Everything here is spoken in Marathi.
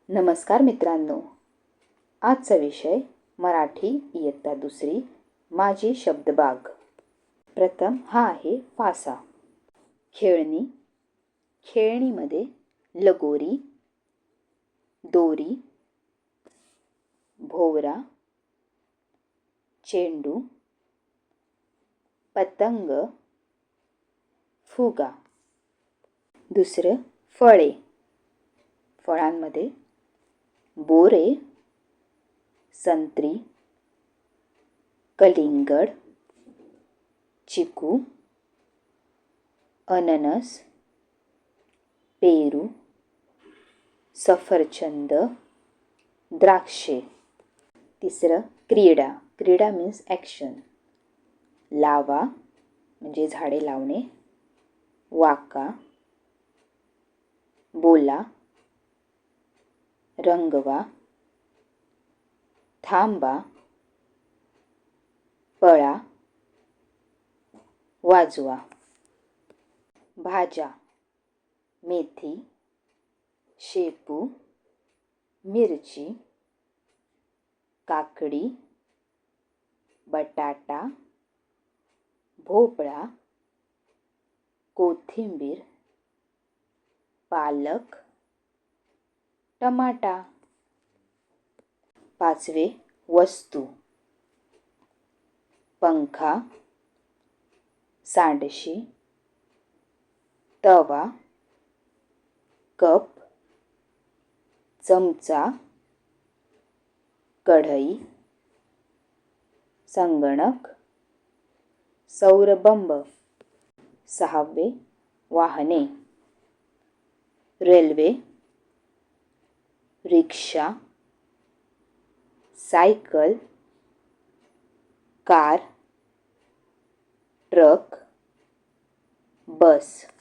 नमस्कार मित्रांनो, आजचा विषय मराठी इयत्ता दुसरी माझी शब्दबाग. प्रथम हा आहे फासा. खेळणी. खेळणीमध्ये लगोरी, दोरी, भोवरा, चेंडू, पतंग, फुगा. दुसरं फळे. फळांमध्ये बोरे, संत्री, कलिंगड, चिकू, अननस, पेरू, सफरचंद, द्राक्षे. तिसरं क्रीडा. क्रीडा मीन्स ॲक्शन. लावा म्हणजे झाडे लावणे, वाका, बोला, रंगवा, थांबा, पळा, वाजवा. भाज्या. मेथी, शेपू, मिरची, काकडी, बटाटा, भोपळा, कोथिंबीर, पालक, टमाटा. पाचवे वस्तू. पंखा, सांडशी, तवा, कप, चमचा, कढई, संगणक, सौरबंब. सहावे वाहने. रेल्वे, रिक्षा, सायकल, कार, ट्रक, बस.